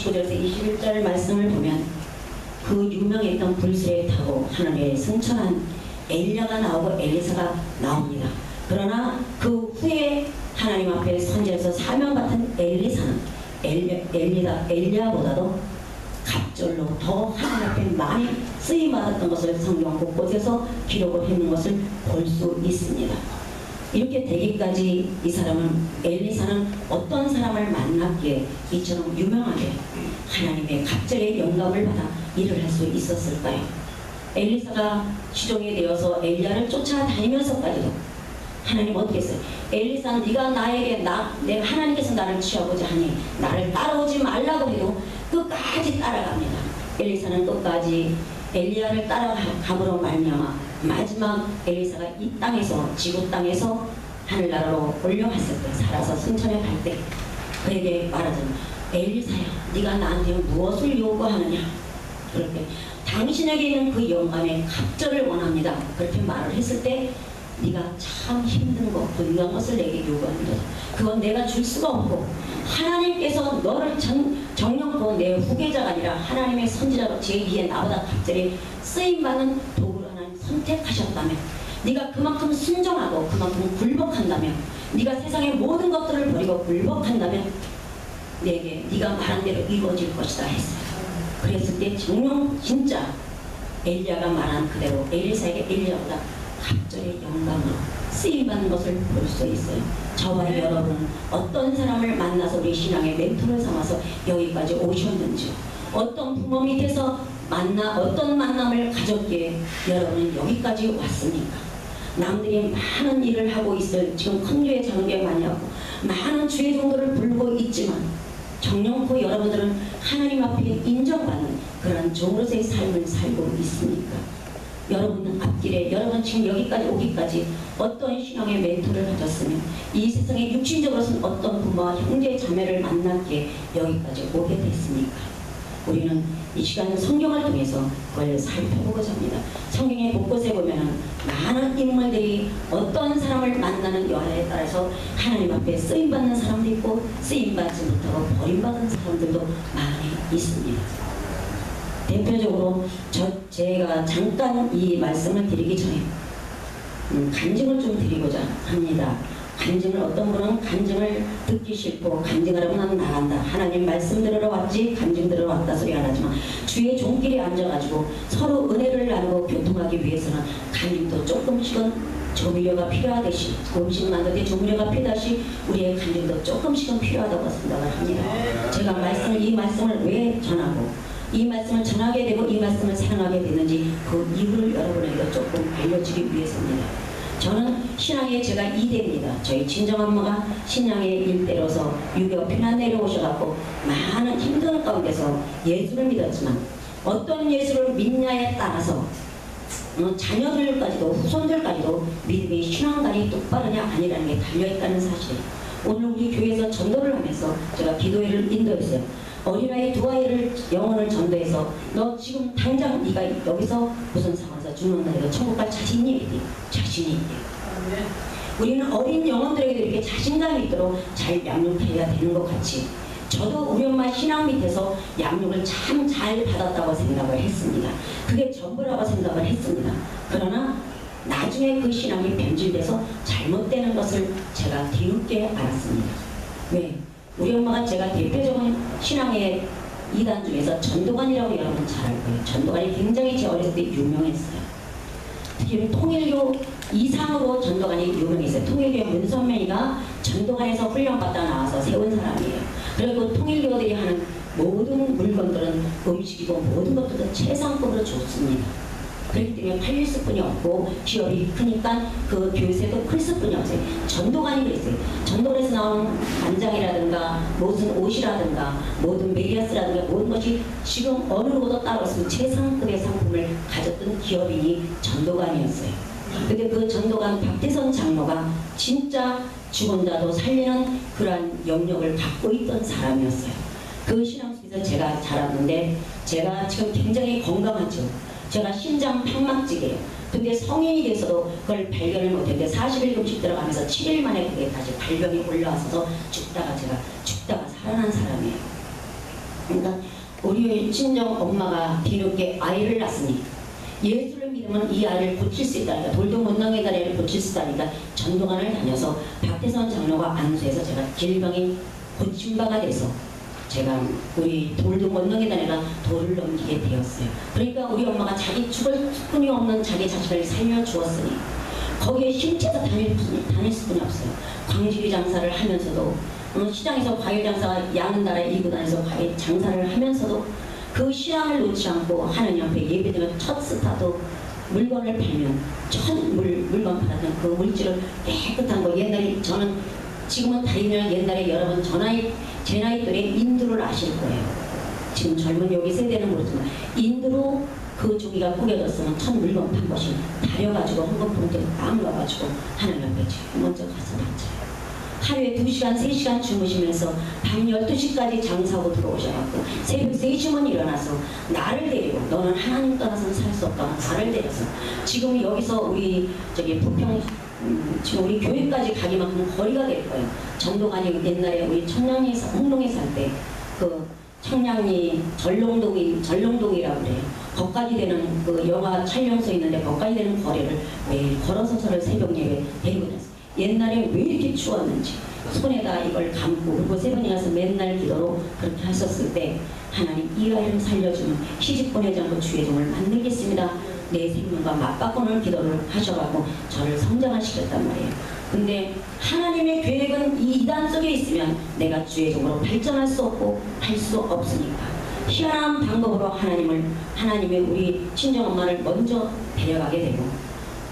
19절에서 21절 말씀을 보면 그 유명했던 불새에 타고 하늘에 승천한 엘리야가 나오고 엘리사가 나옵니다. 그러나 그 후에 하나님 앞에 선지자로서 사명받은 엘리사는 엘리야보다도 갑절로 더 하나님 앞에 많이 쓰임받았던 것을 성경 곳곳에서 기록을 해놓은 것을 볼 수 있습니다. 이렇게 되기까지 이 사람은 엘리사는 어떤 사람을 만났기에 이처럼 유명하게 하나님의 갑절의 영감을 받아 일을 할 수 있었을까요? 엘리사가 시종이 되어서 엘리야를 쫓아다니면서까지도 하나님 어떻게 했어요? 엘리사 네가 나에게 내가 하나님께서 나를 취하고자 하니 나를 따라오지 말라고 해도 끝까지 따라갑니다. 엘리사는 끝까지 엘리야를 따라감으로 말미암아 마지막 엘리사가 이 땅에서 지구 땅에서 하늘나라로 올려갔을 때 살아서 승천해 갈 때 그에게 말하자면 엘리사야 네가 나한테 무엇을 요구하느냐 그럴 때 당신에게 있는 그 영감의 갑절을 원합니다. 그렇게 말을 했을 때 네가 참 힘든 것, 불리한 것을 내게 요구합니다. 그건 내가 줄 수가 없고 하나님께서 너를 정령코 내 후계자가 아니라 하나님의 선지자로 제2의 나보다 갑절에 쓰임받는 도구로 하나님 선택하셨다면 네가 그만큼 순종하고 그만큼 굴복한다면 네가 세상의 모든 것들을 버리고 굴복한다면 내게 네가 말한 대로 이루어질 것이다 했어요. 그랬을 때 정령 진짜 엘리야가 말한 그대로 엘리사에게 엘리야보다 갑절의 영감으로 쓰임받는 것을 볼 수 있어요. 저와 여러분은 어떤 사람을 만나서 우리 신앙의 멘토를 삼아서 여기까지 오셨는지 어떤 부모 밑에서 어떤 만남을 가졌기에 여러분은 여기까지 왔습니까? 남들이 많은 일을 하고 있을 지금 큰 교회 작은 교회 많이 하고 많은 주의 종도를 부르고 있지만 정령코 여러분들은 하나님 앞에 인정받는 그런 종으로서의 삶을 살고 있습니까? 여러분은 앞길에 여러분 지금 여기까지 오기까지 어떤 신앙의 멘토를 가졌으면 이 세상에 육신적으로서는 어떤 부모와 형제 자매를 만났기에 여기까지 오게 됐습니까? 우리는 이 시간 성경을 통해서 그걸 살펴보고자 합니다. 성경의 곳곳에 보면 많은 인물들이 어떤 사람을 만나는 여하에 따라서 하나님 앞에 쓰임받는 사람도 있고 쓰임받지 못하고 버림받은 사람들도 많이 있습니다. 대표적으로 제가 잠깐 이 말씀을 드리기 전에 간증을 좀 드리고자 합니다. 간증을 어떤 분은 간증을 듣기 싫고 간증하라고 나는 나간다. 하나님 말씀 들으러 왔지 간증 들으러 왔다 소리 안 하지만 주의 종길에 앉아가지고 서로 은혜를 나누고 교통하기 위해서는 간증도 조금씩은 조미료가 필요하듯이 음식 만들 때 조미료가 필요하듯이 우리의 간증도 조금씩은 필요하다고 생각을 합니다. 제가 이 말씀을 왜 전하고 이 말씀을 전하게 되고 이 말씀을 사랑하게 되는지 그 이유를 여러분에게 조금 알려주기 위해서입니다. 저는 신앙의 제가 2대입니다. 저희 친정엄마가 신앙의 일대로서 유교 피난 내려오셔갖고 많은 힘든 가운데서 예수를 믿었지만 어떤 예수를 믿냐에 따라서 자녀들까지도 후손들까지도 믿음의 신앙관이 똑바르냐 아니라는 게 달려있다는 사실이에요. 오늘 우리 교회에서 전도를 하면서 제가 기도회를 인도했어요. 어린아이 2아이를 영혼을 전도해서 너 지금 당장 네가 여기서 무슨 상황에서 죽는다 해도 천국 갈 자신이 있대. 자신이 있대. 우리는 어린 영혼들에게도 이렇게 자신감이 있도록 잘 양육해야 되는 것 같이 저도 우리 엄마 신앙 밑에서 양육을 참 잘 받았다고 생각을 했습니다. 그게 전부라고 생각을 했습니다. 그러나 나중에 그 신앙이 변질돼서 잘못되는 것을 제가 뒤늦게 알았습니다. 왜? 우리 엄마가 제가 대표적인 신앙의 2단 중에서 전도관이라고 여러분 잘 알 거예요. 전도관이 굉장히 제 어렸을 때 유명했어요. 특히 통일교 이상으로 전도관이 유명했어요. 통일교의 문선명이가 전도관에서 훈련받다 나와서 세운 사람이에요. 그리고 통일교들이 하는 모든 물건들은 음식이고 모든 것들은 최상급으로 좋습니다. 그렇기 때문에 팔릴 수뿐이 없고 기업이 크니까 그 교세도 클 수뿐이 없어요. 전도관이 그랬어요. 전도관에서 나오는 간장이라든가 무슨 옷이라든가 모든 메리아스라든가 모든 것이 지금 어느 곳도 따라왔으면 최상급의 상품을 가졌던 기업인이 전도관이었어요. 근데 그 전도관 박태선 장로가 진짜 죽은 자도 살리는 그러한 영역을 갖고 있던 사람이었어요. 그 신앙 속에서 제가 자랐는데 제가 지금 굉장히 건강하죠. 제가 심장 판막지게요. 근데 성인이 돼서도 그걸 발견을 못했는데 40일금씩 들어가면서 7일 만에 그게 다시 발병이 올라와서 죽다가 살아난 사람이에요. 그러니까 우리 친정 엄마가 뒤늦게 아이를 낳았으니 예수를 믿으면 이 아이를 고칠 수 있다니까, 돌도 못 넘긴 아이를 고칠 수 있다니까 전도관을 다녀서 박태선 장로가 안수해서 제가 질병이 고친 바가 돼서 제가 우리 돌도 못 넘긴 아이가 돌을 넘기게 되었어요. 그러니까 우리 엄마가 자기 죽을 수뿐이 없는 자기 자식을 살려주었으니 거기에 힘째서 다닐 수뿐이 없어요. 광주리 장사를 하면서도 시장에서 과일 장사 양은 나라에 일고 다녀서 과일 장사를 하면서도 그 신앙을 놓지 않고 하나님 앞에 예배드리면 첫 스타도 물건을 팔면 물건 팔았던 그 물질을 깨끗한 거, 옛날에 저는 지금은 다니면 옛날에 여러분 제 나이 또래 인두를 아실 거예요. 지금 젊은 여기 세대는 모르지만 인두로 그 종이가 꾸겨졌으면 첫 물건 판 것이 다려가지고 헌금 봉투에 담가가지고 하나님 앞에 제일 먼저 가서 바쳐요. 하루에 2시간, 3시간 주무시면서 밤 12시까지 장사하고 들어오셔갖고 새벽 3시면 일어나서 나를 데리고, 너는 하나님 떠나서는 살 수 없다, 나를 데려서 지금 여기서 우리 부평 지금 우리 교회까지 가기만큼 거리가 될 거예요. 정동안이 옛날에 우리 청량리 홍동에 살 때 그 청량리 전롱동이라고 그래요. 거기까지 되는 그 영화 촬영소 있는데 거기까지 되는 거리를 매일 걸어서 저를 새벽 예배 데리고 다녔어요. 옛날에 왜 이렇게 추웠는지 손에다 이걸 감고, 그리고 세번이 가서 맨날 기도로 그렇게 하셨을 때 하나님 이 아이를 살려주면 시집 보내지 않고 주의 종을 만들겠습니다. 내 생명과 맞바꾸는 기도를 하셔가지고 저를 성장을 시켰단 말이에요. 근데 하나님의 계획은 이 이단 속에 있으면 내가 주의 종으로 발전할 수 없고 할 수 없으니까 희한한 방법으로 하나님의 우리 친정엄마를 먼저 데려가게 되고,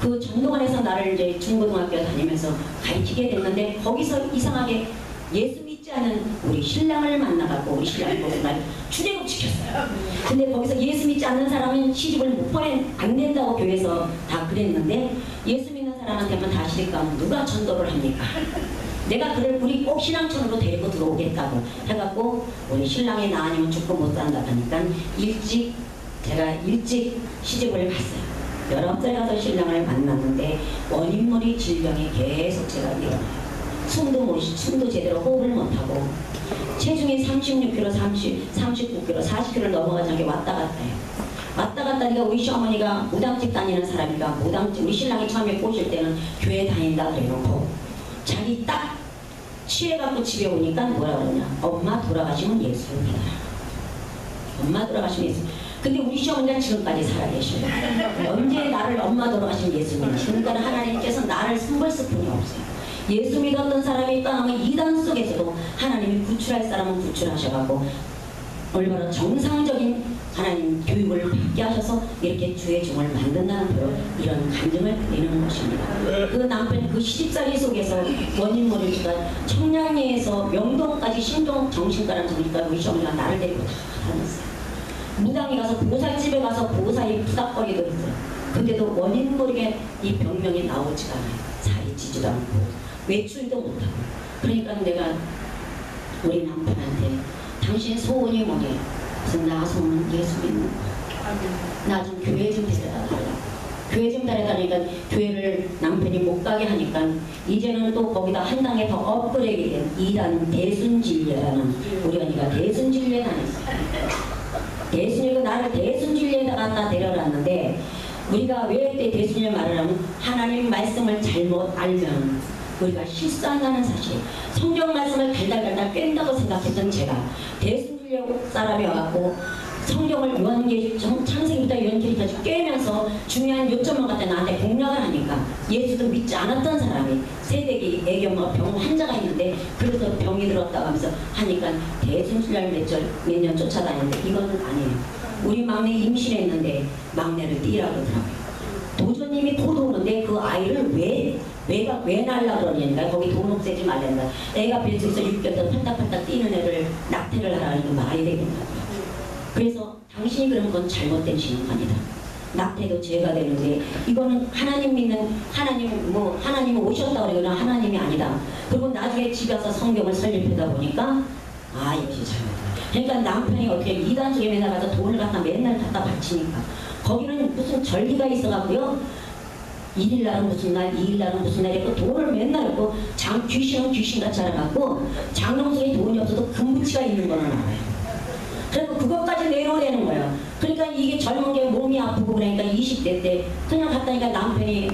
그 전도관에서 나를 이제 중고등학교 다니면서 가르치게 됐는데 거기서 이상하게 예수 믿지 않은 우리 신랑을 만나갖고 우리 신랑이 보고 날 출애굽 시켰어요. 근데 거기서 예수 믿지 않는 사람은 시집을 못 보내 안 된다고 교회에서 다 그랬는데 예수 믿는 사람한테만 다 시집가면 누가 전도를 합니까? 내가 그를 우리 꼭 신앙촌으로 데리고 들어오겠다고 해갖고 우리 신랑이 나 아니면 죽고 못 산다 하니까 제가 일찍 시집을 갔어요. 19살 가서 신랑을 만났는데 원인머리 질병이 계속 제가 일어나요. 숨도 제대로 호흡을 못하고 체중이 36kg, 39kg, 40kg 넘어가지 않게 왔다 갔다 해요. 왔다 갔다 하니까 우리 시어머니가 무당집 다니는 사람이니까 우리 신랑이 처음에 꼬실 때는 교회 다닌다 그래놓고 자기 딱 취해갖고 집에 오니까 뭐라 그러냐, 엄마 돌아가시면 예수를 믿어라. 엄마 돌아가시면 예수. 근데 우리 시어머니가 지금까지 살아계셔요. 언제 나를 엄마 돌아가시면 예수 믿는. 그러니까 하나님께서 나를 숨벌쓸 뿐이 없어요. 예수 믿었던 사람이 떠나면 이단 속에서도 하나님이 구출할 사람은 구출하셔가고 얼마나 정상적인 하나님 교육을 받게 하셔서 이렇게 주의 종을 만든다는 그런 이런 감정을 내는 것입니다. 그 남편이 그 시집살이 속에서 원인모를 청량리에서 명동까지 신동 정신과랑 정신과 우리 시어머니가 나를 데리고 다 다녔어요. 무당이 가서 보살집에 가서 보살이 푸닥거리도 있어요. 근데도 원인 모르게 이 병명이 나오지가 않아요. 살이 찌지도 않고 외출도 못하고. 그러니까 내가 우리 남편한테 당신 소원이 뭐냐? 그래서 나 소원은 예수 믿는 거. 나 좀 교회 좀 데려다 달라고. 교회 좀 데려다니까 교회를 남편이 못 가게 하니까 이제는 또 거기다 한 단계 더 업그레이드 된 2단 대순진례라는 우리 언니가 대순진례 다녔어요. 대순이가 나를 대순진리에다 갖다 데려놨는데 우리가 왜 그때 대순이를 말을 하면 하나님 말씀을 잘못 알면 우리가 실수한다는 사실, 성경 말씀을 달달달달 깬다고 생각했던 제가 대순진리 사람이 와갖고 성경을 창세기부터 요한계시까지 꿰면서 중요한 요점만 갖다 나한테 공략을 하니까 예수도 믿지 않았던 사람이 세대기 애경과 병 환자가 있는데 그래서 병이 들었다고 하면서 하니까 대순신라를 몇 년 쫓아다녔는데 이거는 아니에요. 우리 막내 임신했는데 막내를 띄라고 그러더라고요. 도조님이 도 오는데 그 아이를 왜 날라 그러냐니까 거기 돈 없애지 말란다. 애가 뱃속에서 6개월 동안 팔딱팔딱 뛰는 애를 낙태를 하라는 게 말이 되겠다고요. 그래서 당신이 그런 건 잘못된 신앙관이다. 낙태도 죄가 되는데 이거는 하나님 믿는 하나님이 오셨다고 그러거나 하나님이 아니다. 그리고 나중에 집에 와서 성경을 설립하다 보니까 이것이 잘못이다. 그러니까 남편이 어떻게 이단 속에 맨날 가서 돈을 맨날 갖다 바치니까 거기는 무슨 절기가 있어갖고요. 1일날은 무슨 날, 2일날은 무슨 날 있고 돈을 맨날 얻고 귀신은 귀신같이 알아갖고 장롱 속에 돈이 없어도 금부치가 있는 거는 알아요. 그리고 그것까지 내려오라는 거예요. 그러니까 이게 젊은 게 몸이 아프고 그러니까 20대 때 그냥 갔다니까 남편이